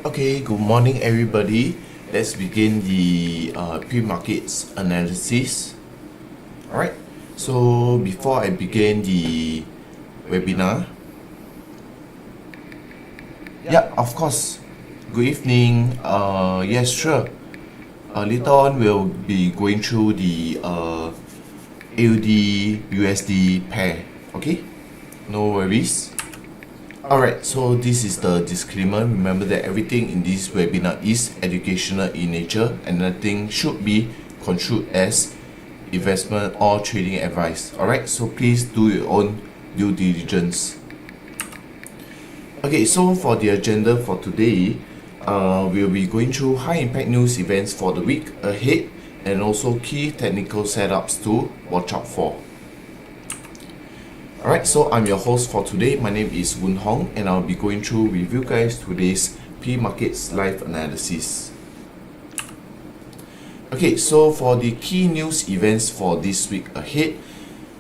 Okay, good morning everybody. Let's begin the pre-markets analysis. Alright, so before I begin the webinar, yeah, of course, good evening. Yes, sure. Later on, we'll be going through the AUD USD pair. Okay, no worries. Alright, so this is the disclaimer. Remember that everything in this webinar is educational in nature and nothing should be construed as investment or trading advice. Alright, so please do your own due diligence. Okay, so for the agenda for today, we'll be going through high impact news events for the week ahead and also key technical setups to watch out for. Alright, so I'm your host for today. My name is Woon Hong and I'll be going through with you guys today's pre-markets live analysis. Okay, so for the key news events for this week ahead,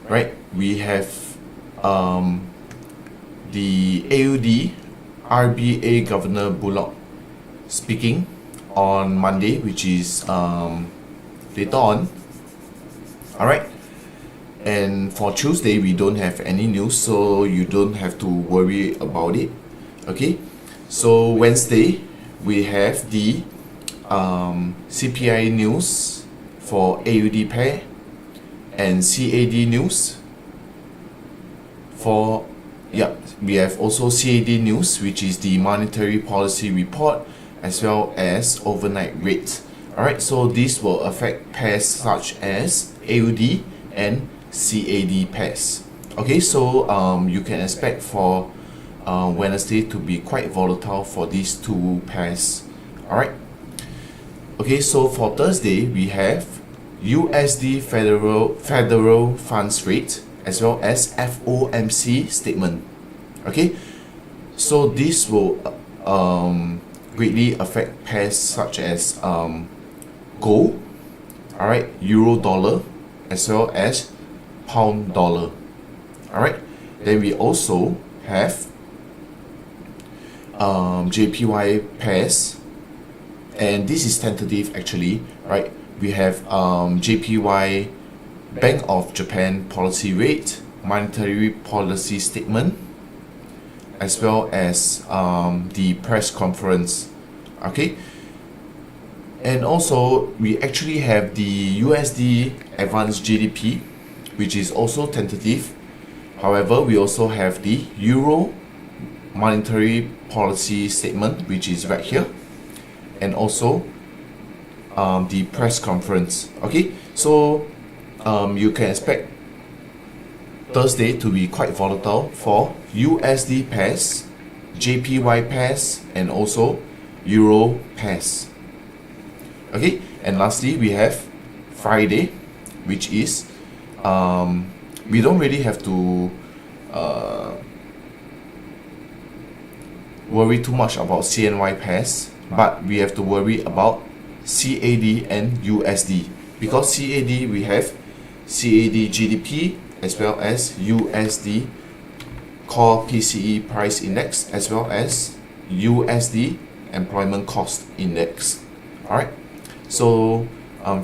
right, we have the AUD RBA Governor Bullock speaking on Monday, which is later on. Alright. And for Tuesday, we don't have any news, so you don't have to worry about it. Okay, so Wednesday, we have the CPI news for AUD pair and CAD news for, yeah, we have also CAD news, which is the monetary policy report, as well as overnight rate. Alright, so this will affect pairs such as AUD and CAD pairs. Okay, so you can expect for Wednesday to be quite volatile for these two pairs. Alright. Okay, so for Thursday we have USD federal funds rate as well as FOMC statement. Okay, so this will greatly affect pairs such as gold, alright, euro dollar, as well as pound dollar. Alright, then we also have JPY pairs, and this is tentative actually, right? We have JPY Bank of Japan policy rate, monetary policy statement, as well as the press conference. Okay, and also we actually have the USD advanced GDP, which is also tentative. However, we also have the Euro monetary policy statement, which is right here, and also the press conference. Okay, so you can expect Thursday to be quite volatile for USD pairs, JPY pairs, and also Euro pairs. Okay, and lastly we have Friday, which is we don't really have to worry too much about CNY pairs, but we have to worry about CAD and USD, because CAD we have CAD GDP as well as USD core PCE price index as well as USD employment cost index. Alright, so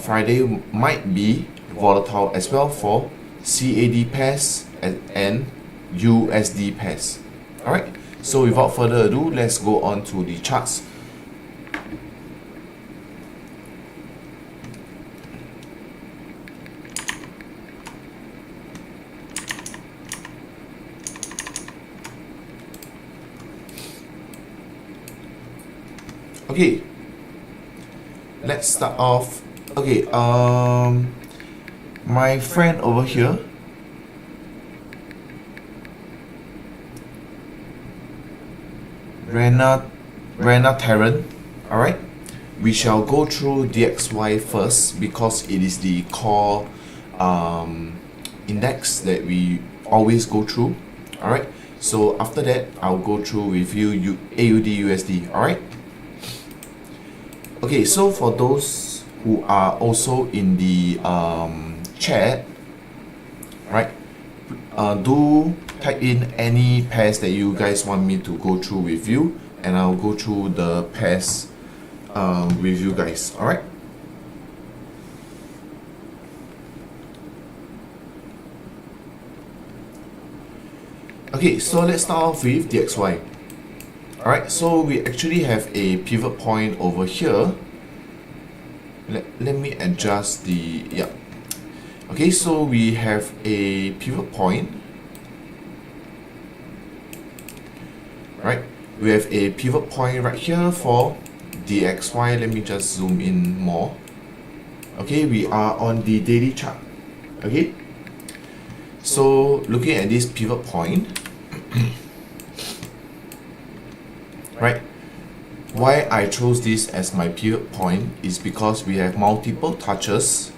Friday might be volatile as well for CAD pairs and USD pairs. Alright, so without further ado, let's go on to the charts. Okay, let's start off. Okay, my friend over here, Rena Tarrant. Alright, we shall go through DXY first because it is the core index that we always go through. Alright, so after that I'll go through with you AUD USD. Alright, okay, so for those who are also in the chat, right, do type in any pairs that you guys want me to go through with you, and I'll go through the pairs with you guys. Alright. Okay, so let's start off with dxy. Alright, so we actually have a pivot point over here. Let me adjust the, yeah. Okay, so we have a pivot point. Right, we have a pivot point right here for dxy. Let me just zoom in more. Okay, we are on the daily chart. Okay, so looking at this pivot point, right, why I chose this as my pivot point is because we have multiple touches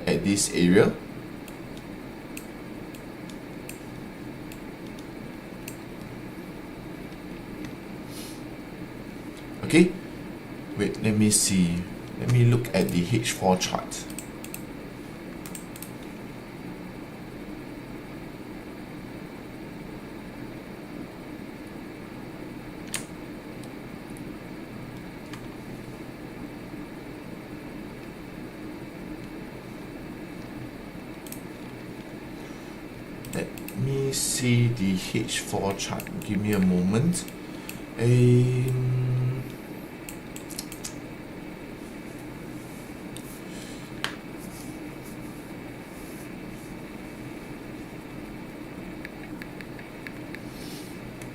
at this area. Okay, wait, let me see. Let me look at the H4 chart. Let me see the H4 chart. Give me a moment.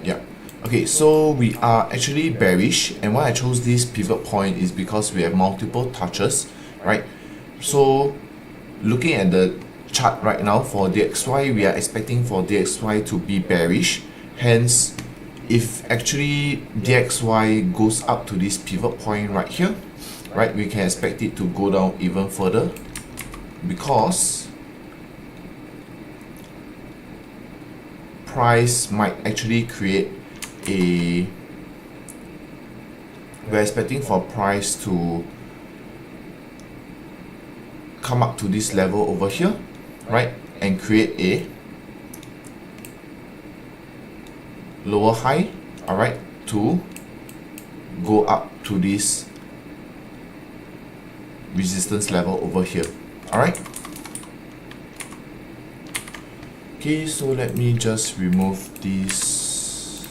Yeah. Okay, so we are actually bearish, and why I chose this pivot point is because we have multiple touches, right? So looking at the chart right now for dxy, we are expecting for dxy to be bearish. Hence, if actually dxy goes up to this pivot point right here, right, we can expect it to go down even further, because price might actually create a, we're expecting for price to come up to this level over here, right, and create a lower high, alright, to go up to this resistance level over here. Alright. Okay, so let me just remove this.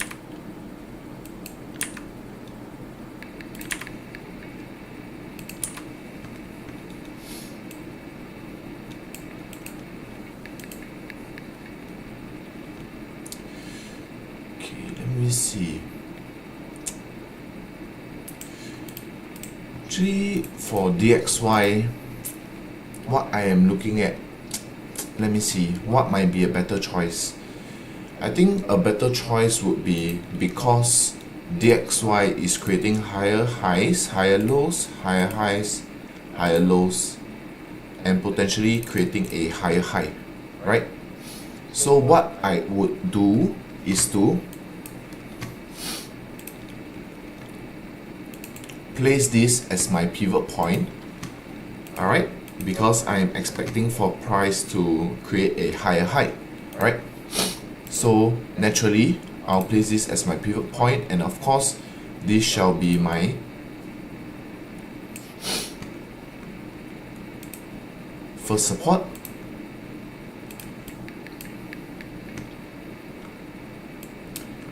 Okay, let me see. Actually, for dxy, what I am looking at, let me see, what might be a better choice. I think a better choice would be, because dxy is creating higher highs, higher lows, higher highs, higher lows, and potentially creating a higher high, right? So what I would do is to place this as my pivot point, alright, because I am expecting for price to create a higher high, alright. So naturally, I'll place this as my pivot point, and of course, this shall be my first support.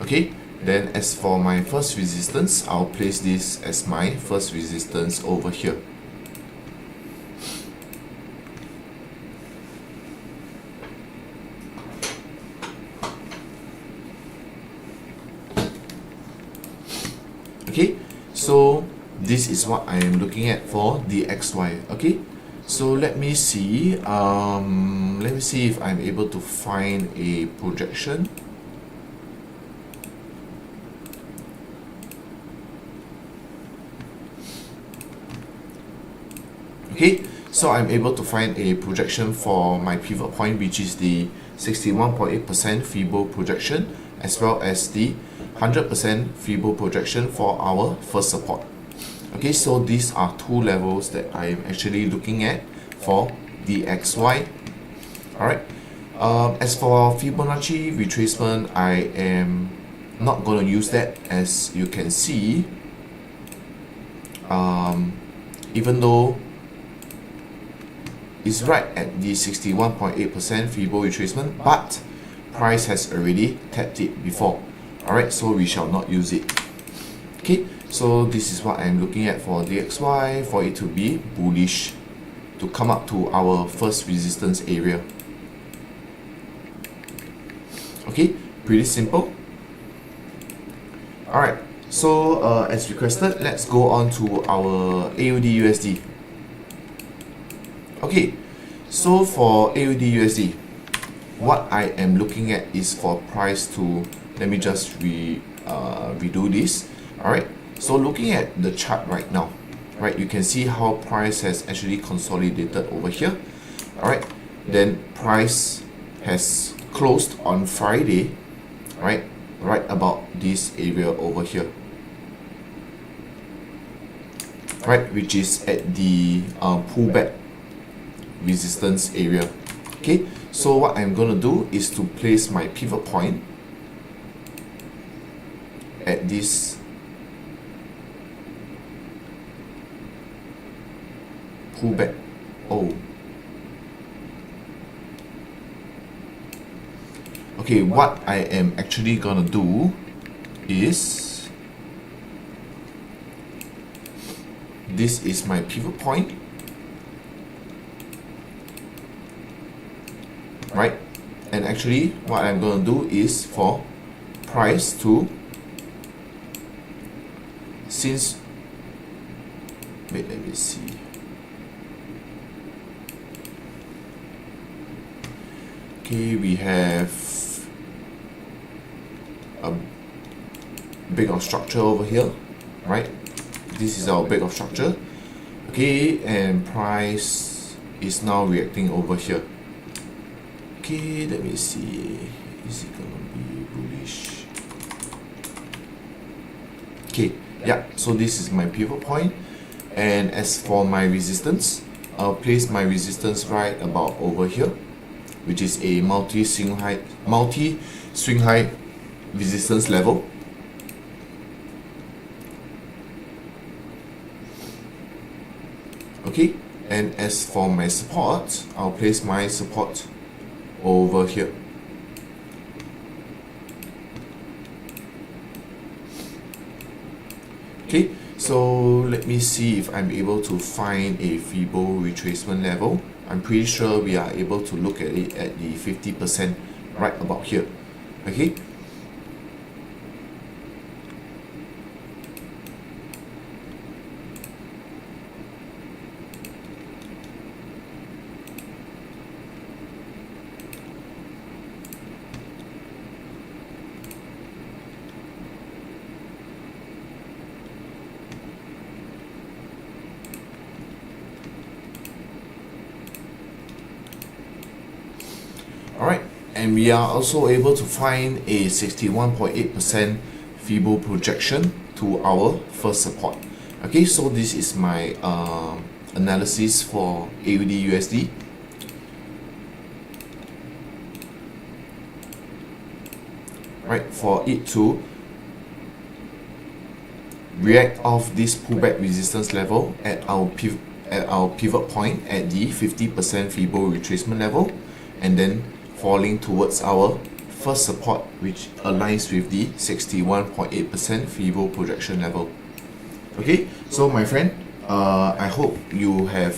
Okay, then as for my first resistance, I'll place this as my first resistance over here. Okay, so this is what I am looking at for the XY. Okay, so let me see if I'm able to find a projection. Okay, so I'm able to find a projection for my pivot point, which is the 61.8% Fibo projection, as well as the 100% Fibo projection for our first support. Okay, so these are two levels that I am actually looking at for the XY. Alright, as for Fibonacci retracement, I am not going to use that. As you can see, even though it's right at the 61.8% feeble retracement, but price has already tapped it before. Alright, so we shall not use it. Okay, so this is what I'm looking at for DXY, for it to be bullish, to come up to our first resistance area. Okay, pretty simple. Alright, so as requested, let's go on to our AUD USD. Okay, so for AUD USD, what I am looking at is for price to, let me just redo this. Alright, so looking at the chart right now, right, you can see how price has actually consolidated over here. Alright, then price has closed on Friday, right about this area over here, right, which is at the pullback resistance area. Okay, so what I'm gonna do is to place my pivot point at this pullback. Okay, what I am actually gonna do is, this is my pivot point, right? And actually what I'm gonna do is for price to, since, wait, let me see. Okay, we have a big of structure over here, right? This is our big of structure. Okay, and price is now reacting over here. Okay, let me see. Is it gonna be bullish? Okay, yeah, so this is my pivot point. And as for my resistance, I'll place my resistance right about over here, which is a multi-swing high resistance level. Okay, and as for my support, I'll place my support over here. Okay, so let me see if I'm able to find a feeble retracement level. I'm pretty sure we are able to look at it at the 50% right about here. Okay. Alright, and we are also able to find a 61.8% feeble projection to our first support. Okay, so this is my analysis for AUD USD. Right, for it to react off this pullback resistance level at our pivot point at the 50% feeble retracement level, and then falling towards our first support, which aligns with the 61.8% feeble projection level. Okay, so my friend, I hope you have,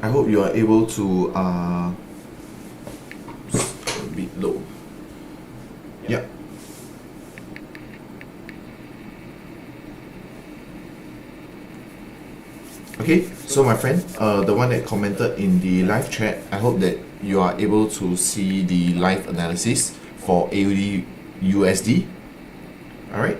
I hope you are able to a bit low. Yeah. Okay, so my friend, the one that commented in the live chat, I hope that you are able to see the live analysis for AUD USD. Alright.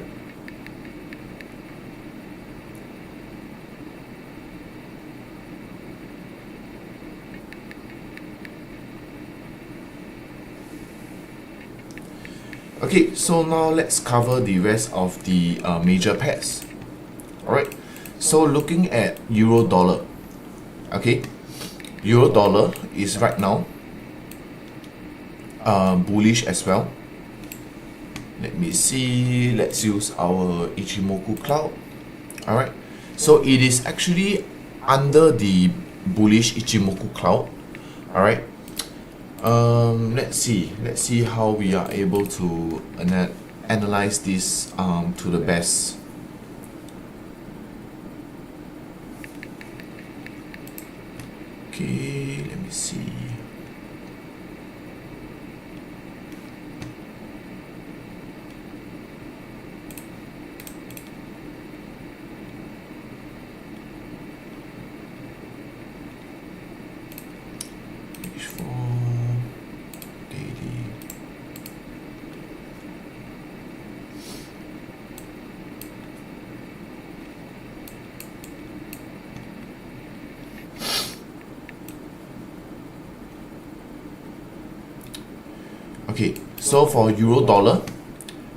Okay, so now let's cover the rest of the major pairs. Alright. So looking at euro dollar, okay, euro dollar is right now bullish as well. Let me see, let's use our Ichimoku cloud. Alright, so it is actually under the bullish Ichimoku cloud. Alright, let's see how we are able to analyze this to the best. Okay, let me see. Okay, so for euro dollar,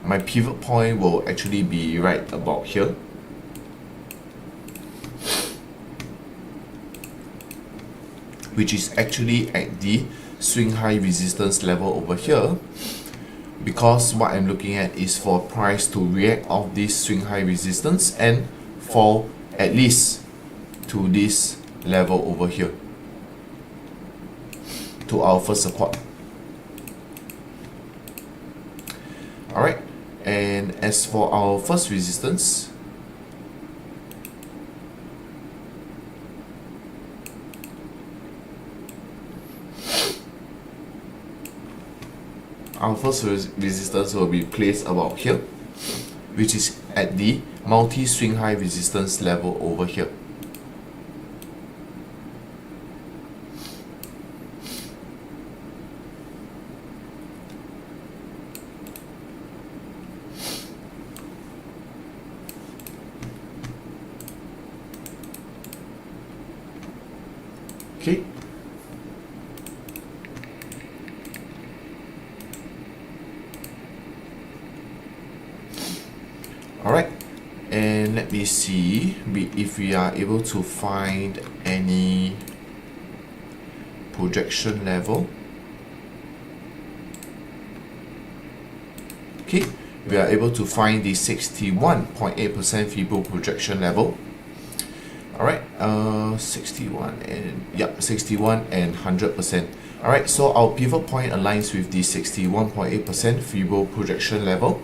my pivot point will actually be right about here. Which is actually at the swing high resistance level over here. Because what I'm looking at is for price to react off this swing high resistance and fall at least to this level over here, to our first support. Alright, and as for our first resistance, resistance will be placed about here, which is at the multi-swing high resistance level over here. Okay. Alright, and let me see if we are able to find any projection level. Okay, we are able to find the 61.8% Fibo projection level. Alright, 61 and 100%. Alright, so our pivot point aligns with the 61.8% Fibo projection level,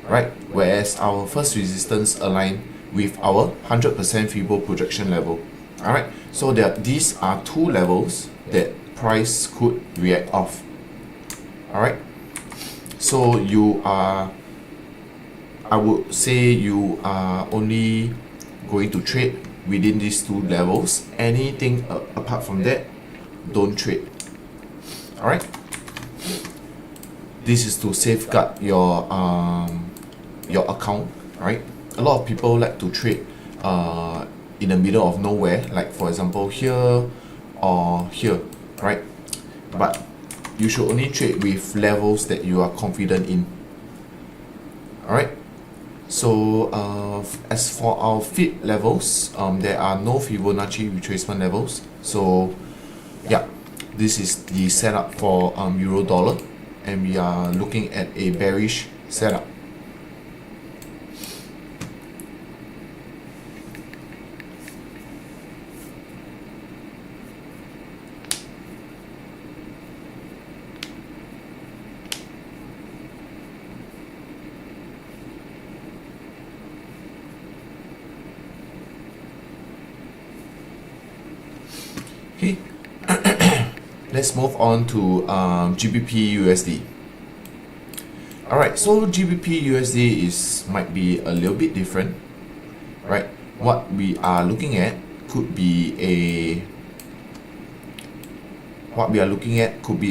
right? Whereas our first resistance align with our 100% Fibo projection level. Alright, so these are two levels that price could react off. Alright, so I would say you are only going to trade within these two levels. Anything apart from that, don't trade. Alright, this is to safeguard your account, right? A lot of people like to trade in the middle of nowhere, like for example here or here, right? But you should only trade with levels that you are confident in. Alright, so as for our FIB levels, there are no Fibonacci retracement levels. So yeah, this is the setup for euro dollar, and we are looking at a bearish setup. Okay, let's move on to GBP USD. Alright, so GBP USD might be a little bit different, right? What we are looking at could be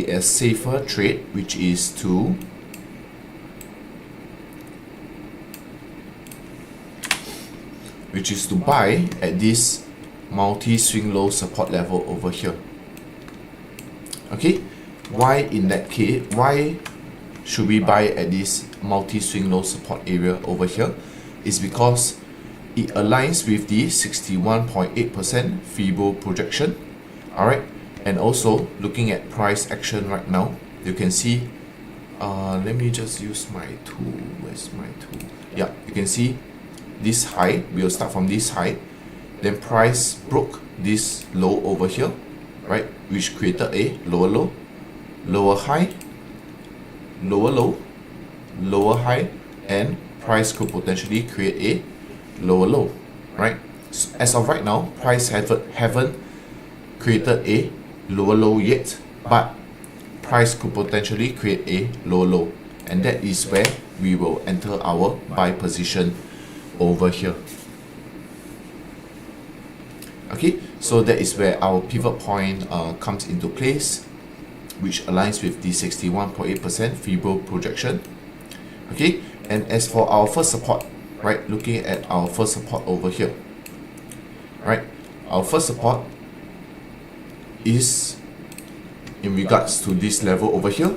a safer trade, which is to buy at this multi-swing low support level over here. Okay, why in that case, why should we buy at this multi-swing low support area over here? Is because it aligns with the 61.8% Fibo projection. Alright, and also looking at price action right now, you can see let me just use my tool. Where's my tool? Yeah, you can see this high. We'll start from this high. Then price broke this low over here, right? Which created a lower low, lower high, lower low, lower high, and price could potentially create a lower low, right? So as of right now, price haven't created a lower low yet, but price could potentially create a lower low, and that is where we will enter our buy position over here. Okay, so that is where our pivot point comes into place, which aligns with the 61.8% Fibo projection. Okay, and as for our first support, right, looking at our first support over here, right, our first support is in regards to this level over here,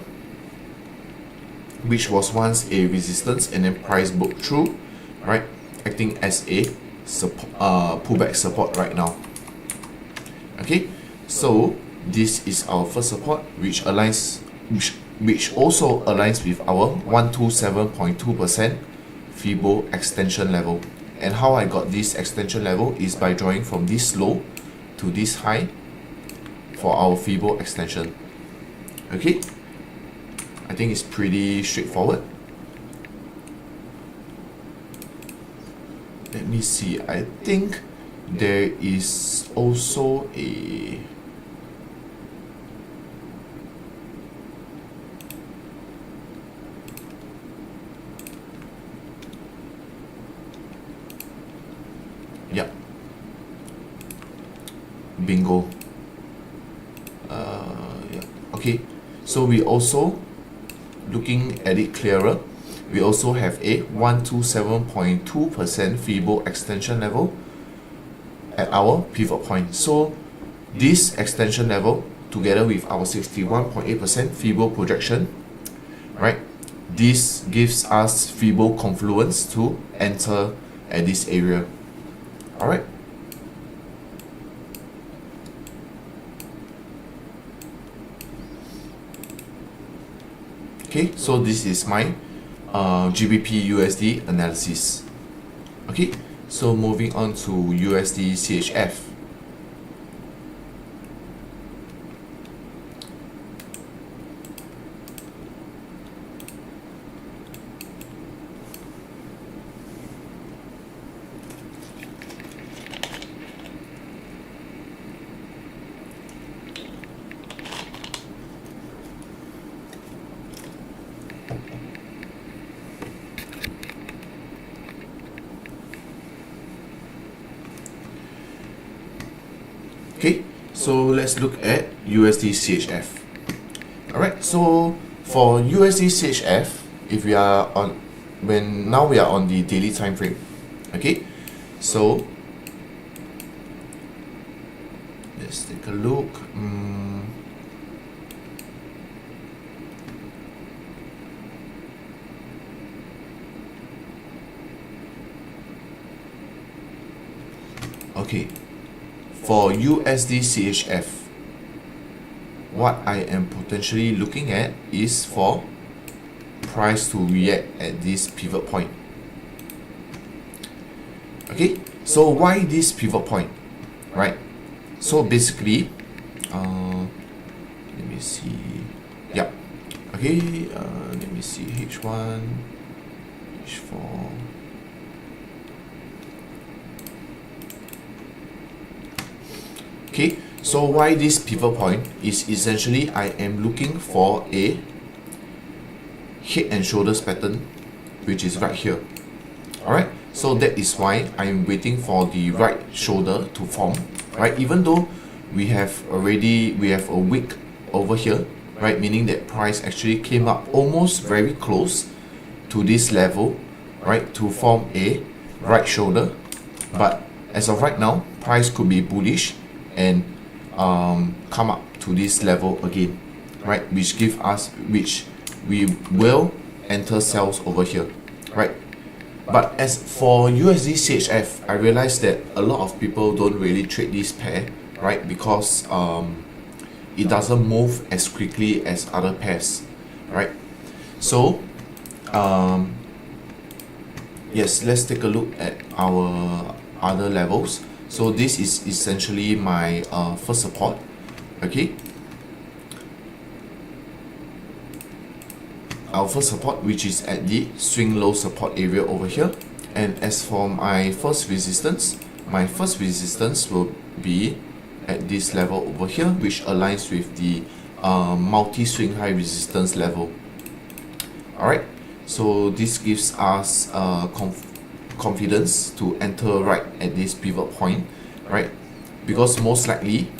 which was once a resistance and then price broke through, right, acting as a pullback support right now. Okay, so this is our first support, which also aligns with our 127.2% Fibo extension level. And how I got this extension level is by drawing from this low to this high for our Fibo extension. Okay, I think it's pretty straightforward. Let me see, I think there is also a bingo. Okay, so we also, looking at it clearer, we also have a 127.2% Fibo extension level at our pivot point. So this extension level together with our 61.8% Fibo projection, right, this gives us Fibo confluence to enter at this area. Alright, okay, so this is my GBP USD analysis. Okay, so moving on to USD CHF. Okay, so let's look at USD CHF. Alright, so for USD CHF, if we are on, now we are on the daily time frame. Okay, so let's take a look. Okay, for USD CHF, what I am potentially looking at is for price to react at this pivot point. Okay, so why this pivot point, right? So basically, let me see, yeah, okay, let me see, H1, H4, okay, so why this pivot point is essentially I am looking for a head and shoulders pattern, which is right here. Alright, so that is why I'm waiting for the right shoulder to form, right? Even though we have a wick over here, right? Meaning that price actually came up almost very close to this level, right? To form a right shoulder, but as of right now, price could be bullish and come up to this level again, right, which we will enter sales over here, right? But as for USD CHF, I realized that a lot of people don't really trade this pair, right, because it doesn't move as quickly as other pairs, right? So yes, let's take a look at our other levels. So this is essentially my first support. Okay, our first support, which is at the swing low support area over here. And as for my first resistance will be at this level over here, which aligns with the multi-swing high resistance level. Alright, so this gives us confidence to enter right at this pivot point, right? Because most likely,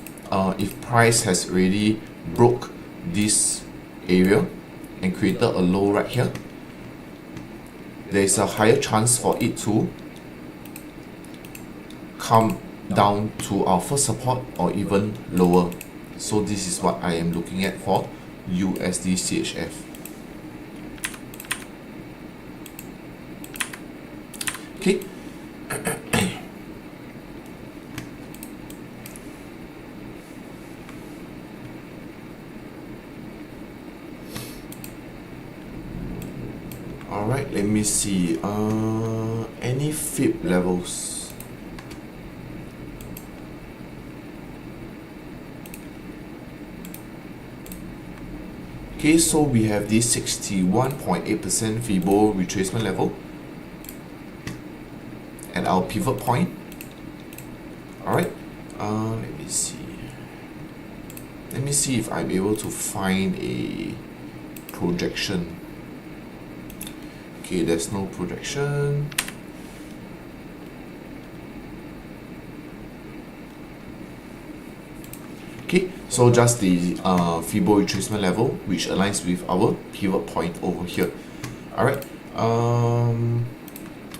if price has already broke this area and created a low right here, there is a higher chance for it to come down to our first support or even lower. So this is what I am looking at for USD CHF. Okay. Alright, let me see. Any fib levels? Okay, so we have this 61.8% Fibo retracement level at our pivot point. Alright, let me see. Let me see if I'm able to find a projection. Okay, there's no projection. Okay, so just the Fibo retracement level, which aligns with our pivot point over here. Alright,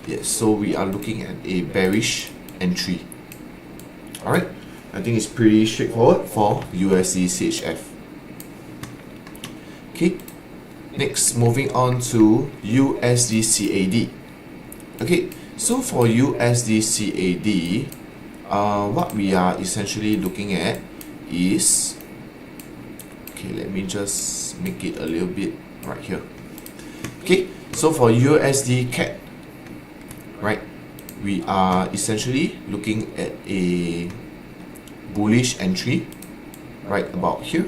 yes, so we are looking at a bearish entry. Alright, I think it's pretty straightforward for USD CHF. Okay, next, moving on to USD CAD. Okay, so for USD CAD, what we are essentially looking at is, okay, let me just make it a little bit right here. Okay, so for USD CAD, right, we are essentially looking at a bullish entry right about here.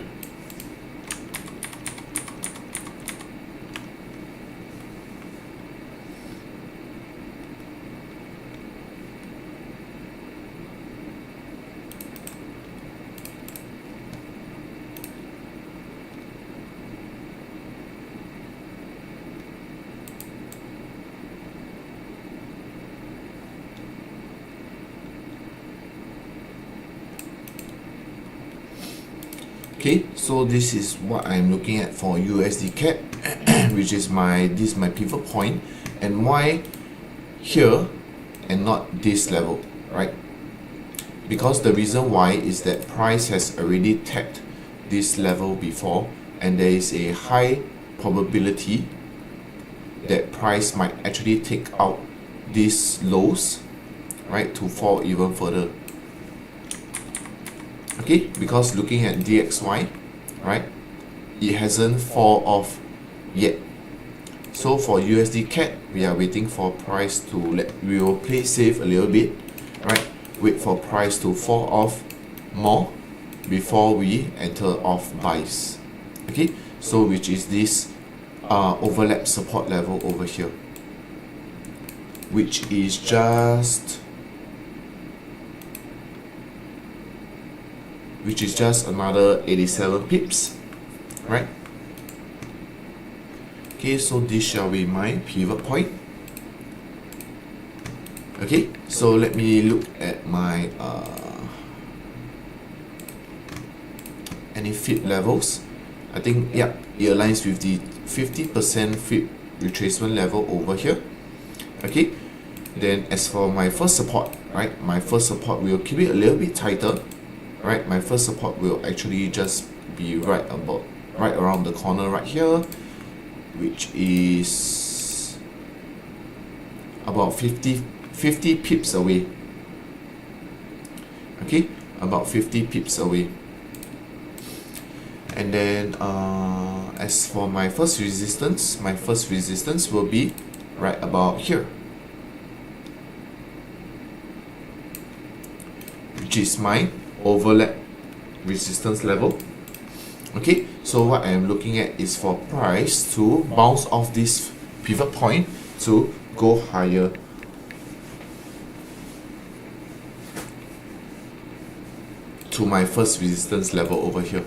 Okay, so this is what I'm looking at for USD CAD, which is my pivot point, and why here and not this level, right? Because the reason why is that price has already tapped this level before, and there is a high probability that price might actually take out these lows, right, to fall even further. Okay, because looking at DXY, right, it hasn't fall off yet. So for USD CAD, we are waiting for price to we will play safe a little bit, right? Wait for price to fall off more before we enter off buys. Okay, so which is this overlap support level over here, which is just another 87 pips, right? Okay, so this shall be my pivot point. Okay, so let me look at my any fib levels. I think, yeah, it aligns with the 50% fib retracement level over here. Okay, then as for my first support, right, my first support will keep it a little bit tighter. Right, my first support will actually just be right around the corner right here, which is about 50 pips away. Okay, about 50 pips away. And then As for my first resistance will be right about here, which is my overlap resistance level. Okay, so what I am looking at is for price to bounce off this pivot point to go higher. To my first resistance level over here.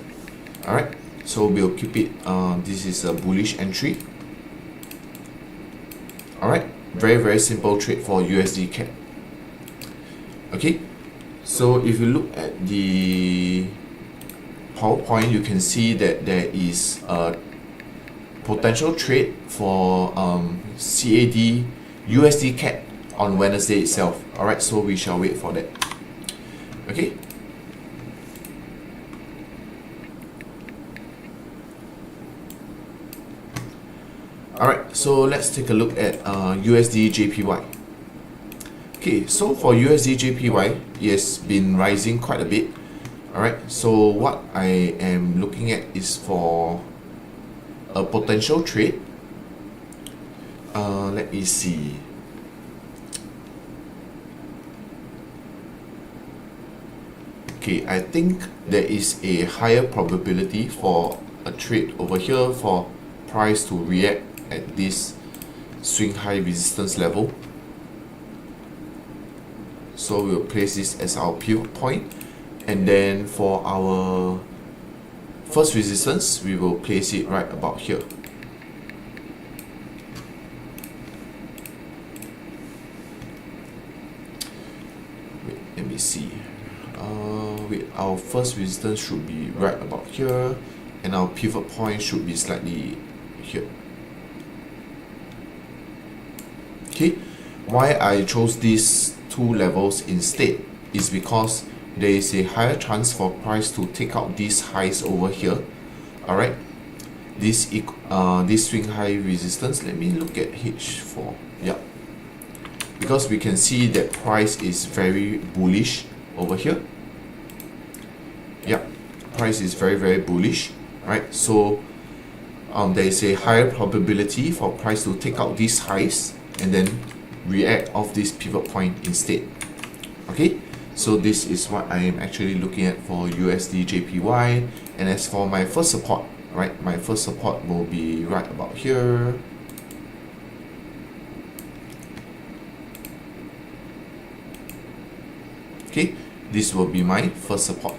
Alright, so we'll keep it, this is a bullish entry. Alright, very simple trade for USD CAD. Okay, so if you look at the PowerPoint, you can see that there is a potential trade for CAD USD CAD on Wednesday itself. Alright, so we shall wait for that. Okay. Alright, so let's take a look at USD JPY. Okay, so for USD JPY, it has been rising quite a bit. Alright, so what I am looking at is for a potential trade. Let me see. Okay, I think there is a higher probability for a trade over here for price to react at this swing high resistance level. So we'll place this as our pivot point, and then for our first resistance we will place it right about here. Wait, let me see. Our first resistance should be right about here, and our pivot point should be slightly here. Okay, why I chose these two levels instead is because there is a higher chance for price to take out these highs over here. Alright, this swing high resistance. Let me look at H4. Yeah, because we can see that price is very bullish over here. Yeah, price is very bullish. Right, so there is a higher probability for price to take out these highs and then react off this pivot point instead. Okay, so this is what I am actually looking at for USD JPY. And as for my first support, right, my first support will be right about here. Okay, this will be my first support.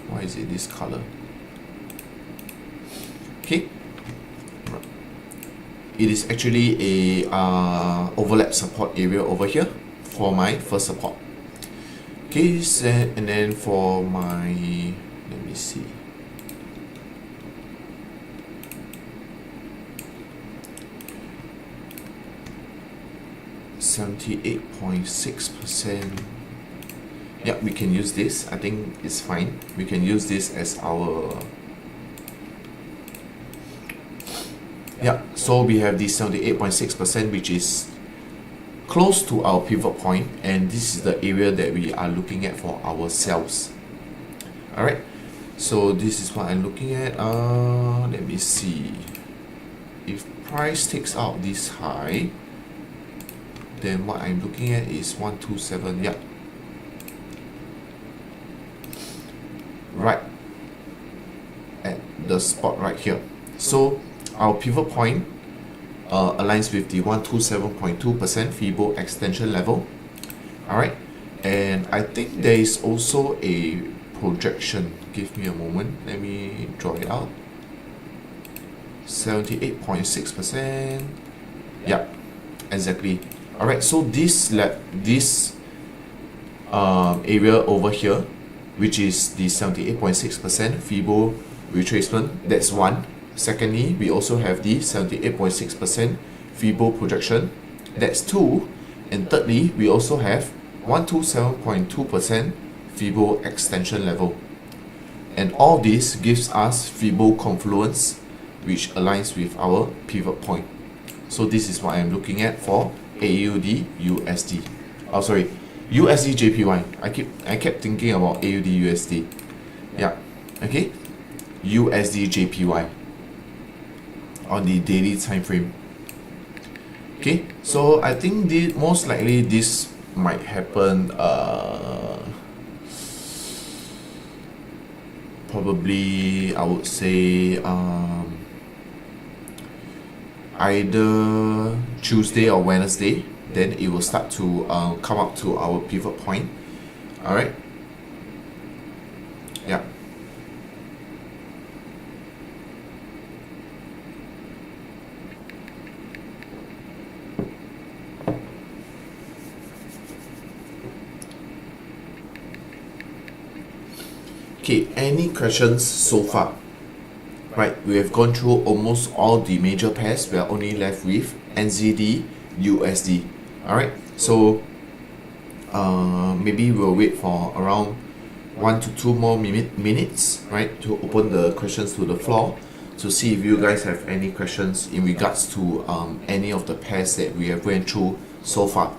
Why is it this color? Okay, it is actually a overlap support area over here for my first support. Okay, so, and then for my, let me see, %78.6%. Yeah, we can use this. I think it's fine. We can use this as our, yeah, so we have the 78.6%, which is close to our pivot point, and this is the area that we are looking at for our sales. Alright, so this is what I'm looking at. Let me see. If price takes out this high, then what I'm looking at is 127. Yeah, right at the spot right here. So our pivot point aligns with the 127.2% Fibo extension level. Alright, and I think there is also a projection. Give me a moment, let me draw it out. 78.6%. Yeah, exactly. Alright, so this area over here, which is the 78.6% Fibo retracement, that's one. Secondly, we also have the 78.6% Fibo projection, that's two. And thirdly, we also have 127.2% Fibo extension level. And all this gives us Fibo confluence, which aligns with our pivot point. So this is what I'm looking at for AUD USD. Oh, sorry, USD JPY. I kept thinking about AUD USD. Yeah, okay. USD JPY. on the daily time frame. Okay, so I think most likely this might happen probably I would say either Tuesday or Wednesday. Then it will start to come up to our pivot point. Alright, yeah. Okay, any questions so far? Right, we have gone through almost all the major pairs. We are only left with NZD, USD. Alright, so maybe we'll wait for around 1 to 2 more minutes, right, to open the questions to the floor to see if you guys have any questions in regards to any of the pairs that we have went through so far.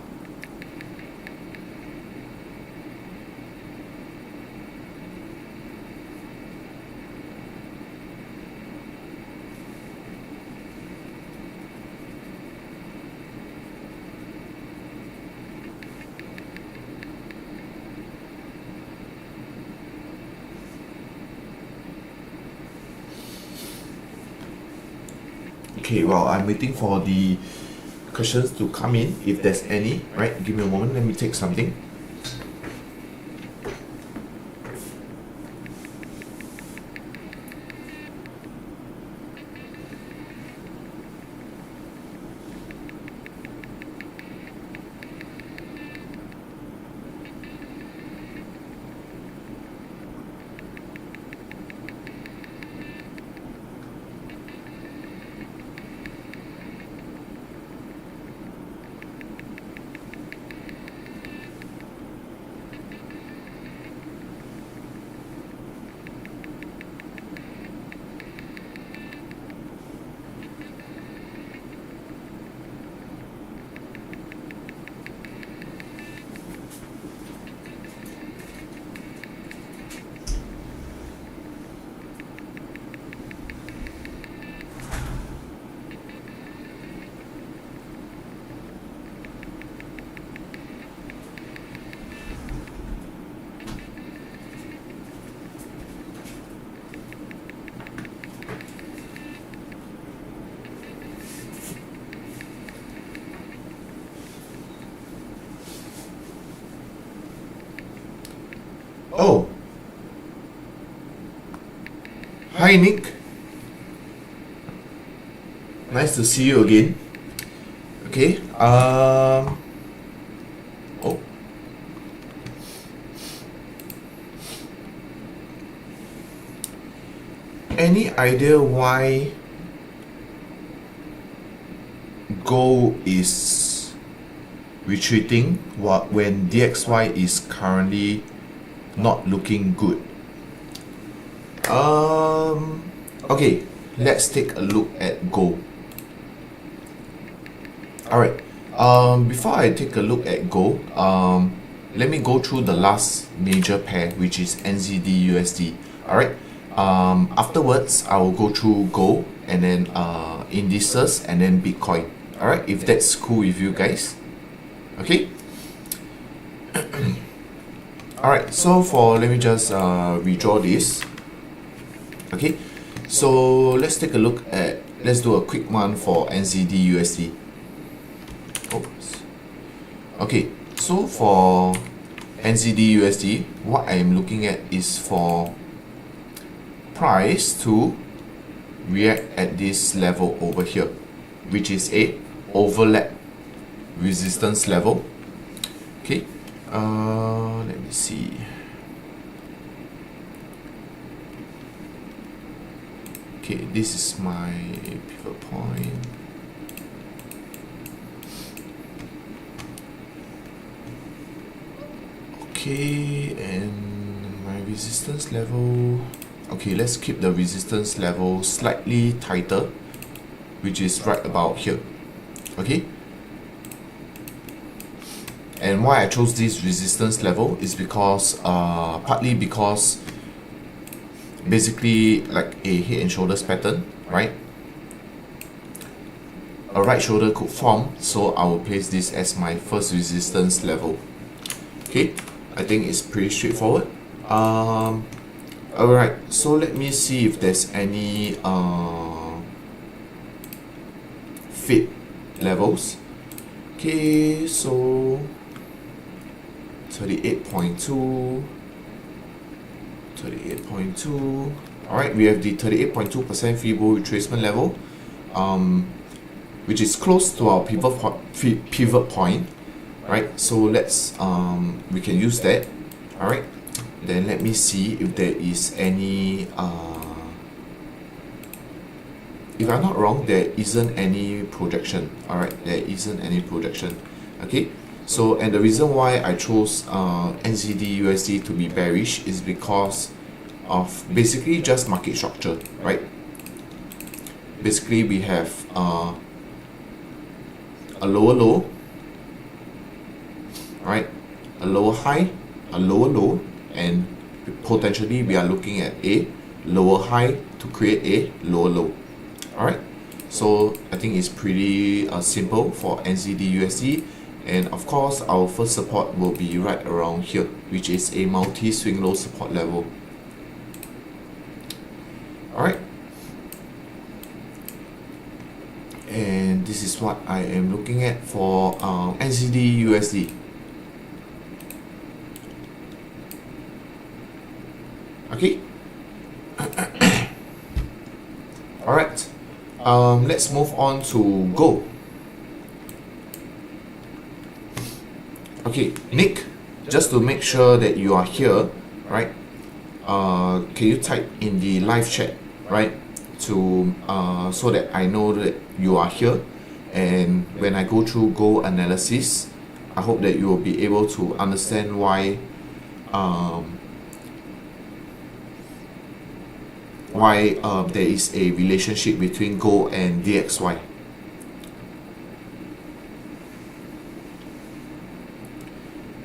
Okay, well, I'm waiting for the questions to come in, if there's any, right? Give me a moment, let me take something. Oh, hi Nick. Nice to see you again. Okay. Oh. Any idea why gold is retreating when DXY is currently not looking good? Okay, let's take a look at gold. Alright, before I take a look at gold, let me go through the last major pair, which is NZD USD. Alright, afterwards I will go through gold and then indices and then Bitcoin. Alright, if that's cool with you guys. Okay. Alright, so let me just redraw this. Okay, so let's take a look at, let's do a quick one for NZD USD. Oops. Okay, so for NZD USD, what I am looking at is for price to react at this level over here, which is a overlap resistance level. Okay, let me see. Okay, this is my pivot point. Okay, and my resistance level. Okay, let's keep the resistance level slightly tighter, which is right about here. Okay, and why I chose this resistance level is because partly because basically like a head and shoulders pattern, right? a right shoulder could form, so I will place this as my first resistance level. Okay, I think it's pretty straightforward. Alright, so let me see if there's any fit levels. Okay, so 38.2. Alright, we have the 38.2% free ball retracement level, which is close to our pivot point, right? So let's we can use that. Alright, then let me see if there is any if I'm not wrong, there isn't any projection. Alright, there isn't any projection. Okay, so and the reason why I chose NZD USD to be bearish is because of basically just market structure, right? Basically we have a lower low, right, a lower high, a lower low, and potentially we are looking at a lower high to create a lower low. Alright, so I think it's pretty simple for NZD USD, and of course our first support will be right around here, which is a multi-swing low support level. Alright, and this is what I am looking at for NZD USD. Okay. Alright, let's move on to gold. Okay, Nick, just to make sure that you are here, right? Can you type in the live chat, right, to so that I know that you are here, and when I go through gold analysis, I hope that you will be able to understand why there is a relationship between gold and DXY.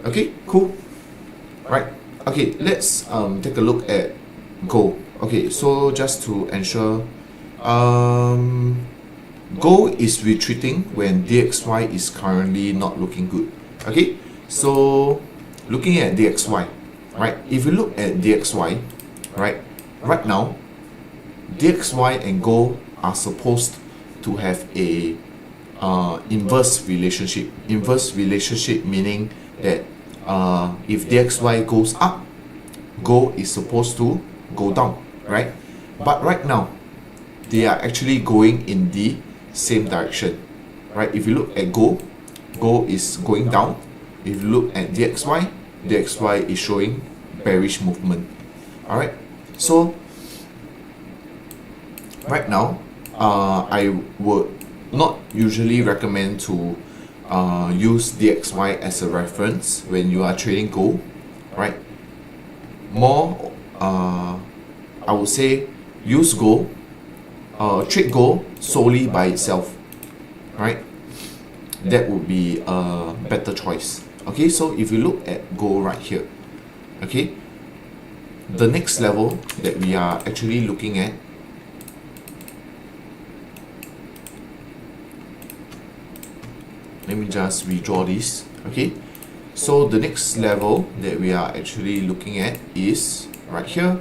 Okay, cool. Right. Okay, let's take a look at gold. Okay, so just to ensure, gold is retreating when DXY is currently not looking good. Okay, so looking at DXY, right? If you look at DXY, right now, DXY and gold are supposed to have a inverse relationship. Inverse relationship meaning that if DXY goes up, gold is supposed to go down, right? But right now, they are actually going in the same direction, right? If you look at gold, gold is going down. If you look at DXY, DXY is showing bearish movement. Alright, so right now, I would not usually recommend to use DXY as a reference when you are trading gold, right? More, I would say use gold, trade gold solely by itself, right? That would be a better choice. Okay, so if you look at gold right here, okay, the next level that we are actually looking at, let me just redraw this. Okay, so the next level that we are actually looking at is right here.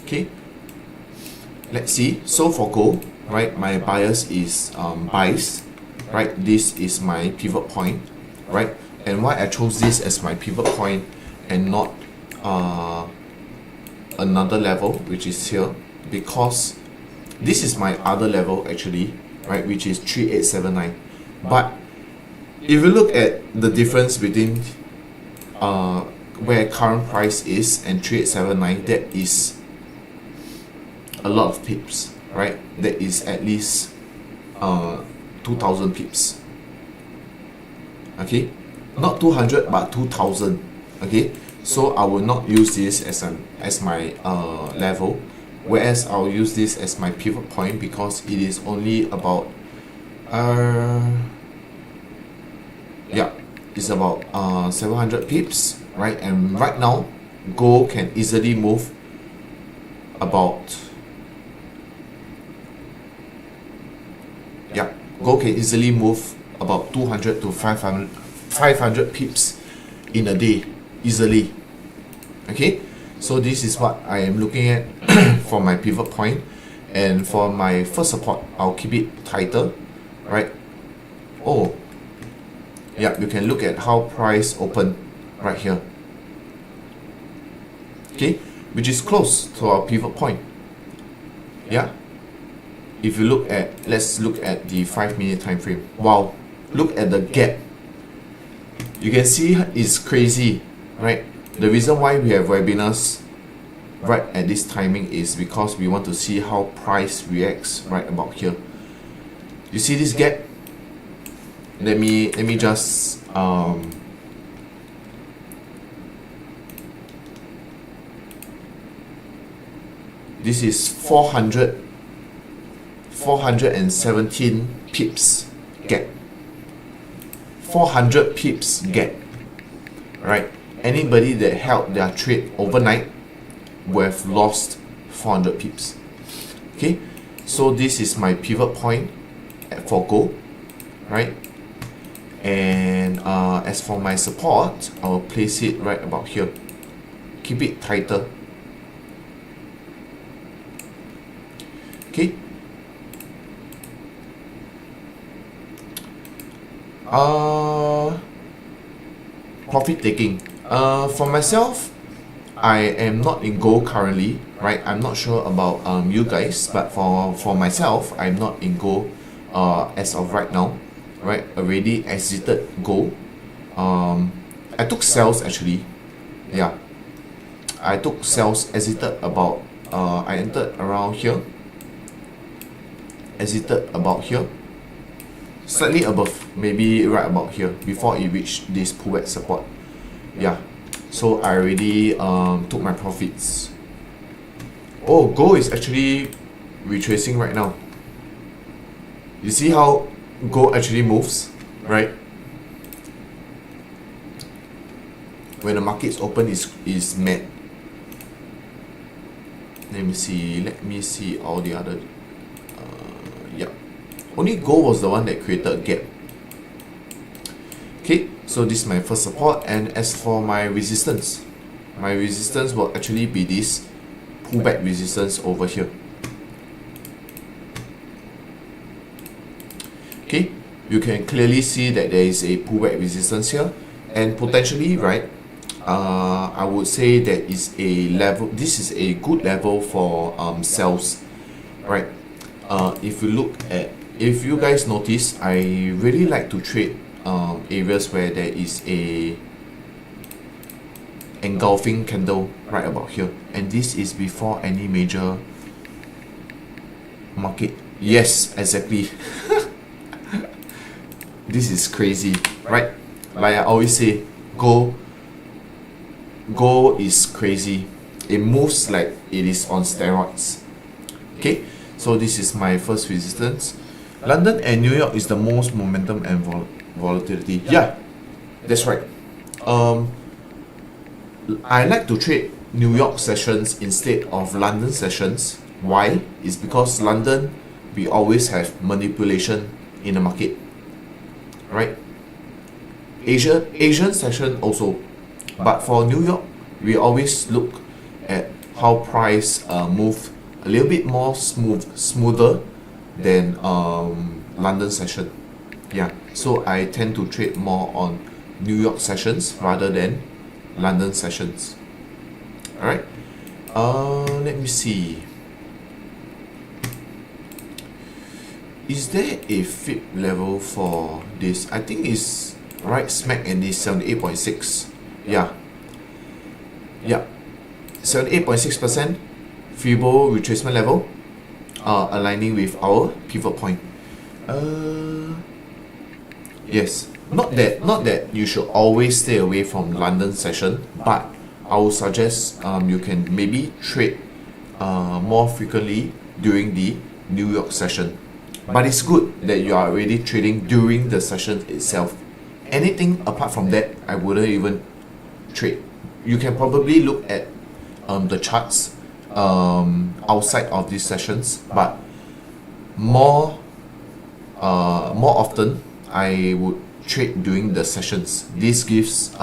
Okay, let's see. So for gold, right, my bias is buys, right? This is my pivot point, right? And why I chose this as my pivot point and not another level, which is here, because this is my other level actually, right, which is 3879. But if you look at the difference between where current price is and 3879, that is a lot of pips, right? That is at least 2000 pips. Okay, not 200 but 2000. Okay, so I will not use this as my level, whereas I'll use this as my pivot point because it is only about is about 700 pips, right? And right now gold can easily move about gold can easily move about 200 to 500 pips in a day easily. Okay, so this is what I am looking at for my pivot point. And for my first support, I'll keep it tighter, right? Oh yeah, you can look at how price open right here, okay, which is close to our pivot point. Yeah, if you look at, let's look at the 5-minute time frame. Wow, look at the gap. You can see it's crazy, right? The reason why we have webinars right at this timing is because we want to see how price reacts right about here. You see this gap? Let me just this is 417 pips gap. 400 pips gap, right? Anybody that held their trade overnight will have lost 400 pips. Okay, so this is my pivot point for gold, right? And as for my support, I will place it right about here. Keep it tighter. Okay. Profit taking. For myself, I am not in gold currently, right? I'm not sure about you guys, but for myself, I'm not in gold as of right now, right? Already exited gold. I took sales actually. Yeah, I took sales, exited about I entered around here, exited about here, slightly above, maybe right about here before it reached this pullback support. Yeah, so I already took my profits. Oh, gold is actually retracing right now. You see how gold actually moves, right? When the market's open is mad. Let me see all the other yeah, only gold was the one that created a gap. Okay, so this is my first support. And as for my resistance will actually be this pullback resistance over here. Okay, you can clearly see that there is a pullback resistance here, and potentially, right, I would say that is a level, this is a good level for sales, right? If you guys notice, I really like to trade areas where there is a engulfing candle right about here, and this is before any major market. Yes, exactly. This is crazy, right? Like I always say, gold is crazy. It moves like it is on steroids. Okay, so this is my first resistance. London and New York is the most momentum and volatility. Yeah, that's right. I like to trade New York sessions instead of London sessions. Why? It's because London, we always have manipulation in the market, right? Asian session also, but for New York, we always look at how price move a little bit more smoother than London session. Yeah, so I tend to trade more on New York sessions rather than London sessions. All right. Let me see. Is there a fib level for this? I think it's right smack in this 78.6. Yeah. 78.6% Fibo retracement level, aligning with our pivot point. Yes, not that you should always stay away from London session, but I would suggest you can maybe trade more frequently during the New York session. But it's good that you are already trading during the session itself, anything apart from that, I wouldn't even trade. You can probably look at the charts outside of these sessions, but more often I would trade during the sessions. This gives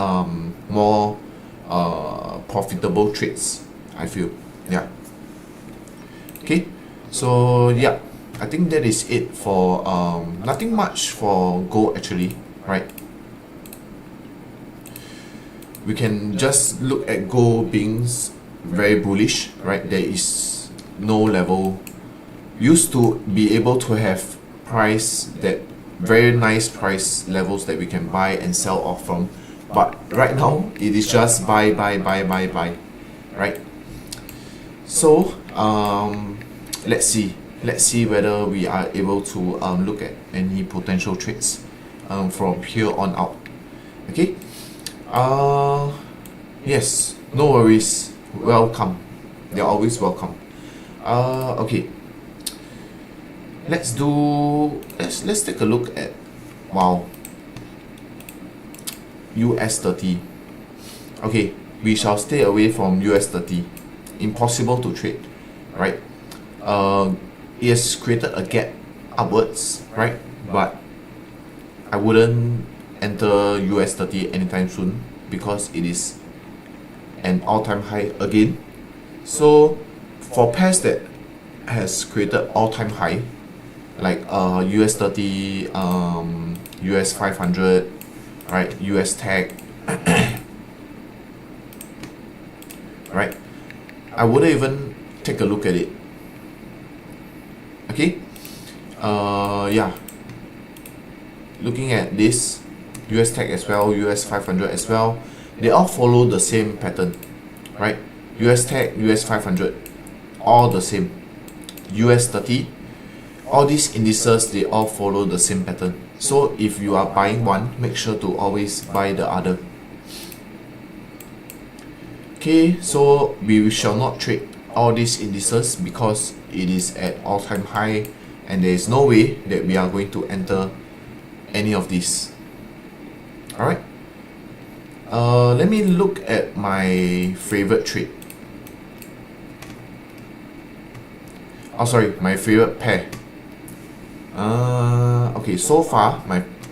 more profitable trades, I feel. Yeah. Okay, so yeah, I think that is it for nothing much for gold actually, right? We can just look at gold being very bullish, right? There is no level. Used to be able to have price that very nice price levels that we can buy and sell off from, but right now it is just buy, right? So let's see whether we are able to look at any potential trades from here on out. Okay. Yes, no worries, welcome, they're always welcome. Okay, let's take a look at, wow, US30. Okay, we shall stay away from US30. Impossible to trade, right? It has created a gap upwards, right? But I wouldn't enter US30 anytime soon because it is an all-time high again. So for pairs that has created all-time high, like US30, US 500, right, US tag, right, I wouldn't even take a look at it. Okay, yeah, looking at this US tag as well, US 500 as well, they all follow the same pattern, right? US tag, US 500, all the same. US 30, all these indices, they all follow the same pattern. So if you are buying one, make sure to always buy the other. Okay, so we shall not trade all these indices because it is at all-time high and there is no way that we are going to enter any of these. Alright, let me look at my favorite trade. Oh, sorry, my favorite pair. Okay, so far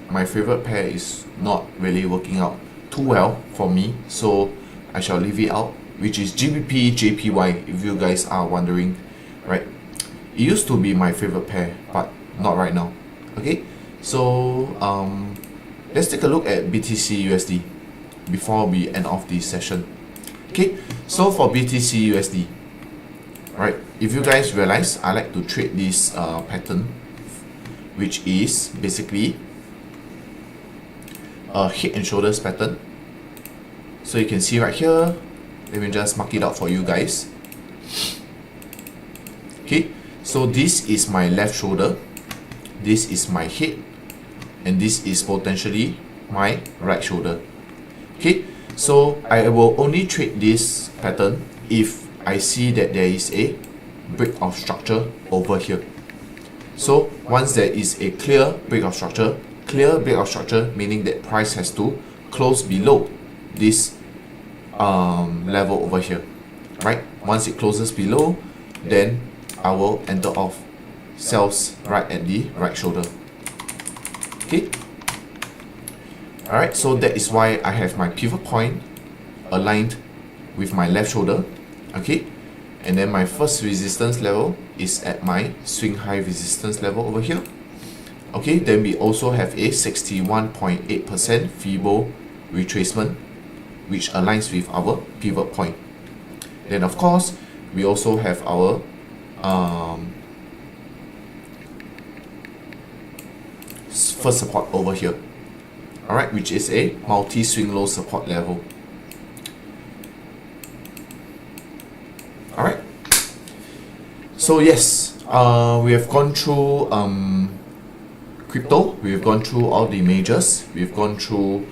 my favorite pair is not really working out too well for me, so I shall leave it out, which is GBP JPY, if you guys are wondering, right? It used to be my favorite pair, but not right now. Okay, so let's take a look at BTC USD before we end off this session. Okay, so for BTC USD, right, if you guys realize, I like to trade this pattern, which is basically a head and shoulders pattern. So you can see right here, let me just mark it out for you guys. Okay, so this is my left shoulder, this is my head, and this is potentially my right shoulder. Okay, so I will only trade this pattern if I see that there is a break of structure over here. So once there is a clear break of structure meaning that price has to close below this level over here, right? Once it closes below, then I will enter off sells right at the right shoulder. Okay, alright, so that is why I have my pivot point aligned with my left shoulder. Okay, and then my first resistance level is at my swing high resistance level over here. Okay, then we also have a 61.8% Fibo retracement, which aligns with our pivot point. Then of course, we also have our first support over here, alright, which is a multi-swing low support level. Alright, so yes, we have gone through crypto, we've gone through all the majors, we've gone through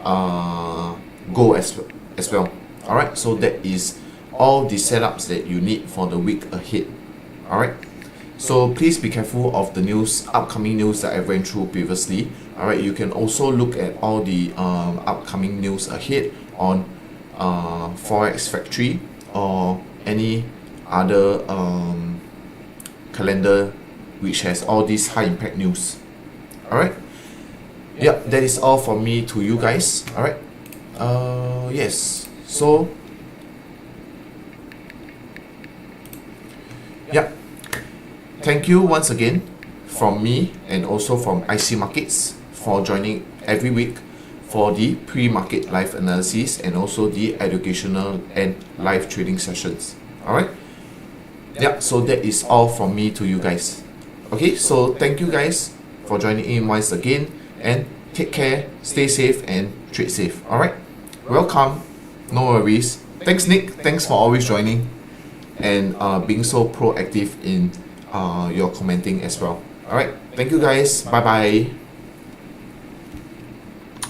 gold as well. Alright, so that is all the setups that you need for the week ahead. Alright, So please be careful of the news, upcoming news that I went through previously. Alright, you can also look at all the upcoming news ahead on Forex Factory or any other calendar which has all these high impact news. Alright, yeah, that is all from me to you guys. Alright, yes, so yeah, thank you once again from me and also from IC Markets for joining every week for the pre-market live analysis and also the educational and live trading sessions. Alright, yeah, so that is all from me to you guys. Okay, so thank you guys for joining in once again, and take care, stay safe and trade safe. Alright, welcome, no worries. Thanks Nick, thanks for always joining and being so proactive in your commenting as well. Alright, thank you guys, bye bye.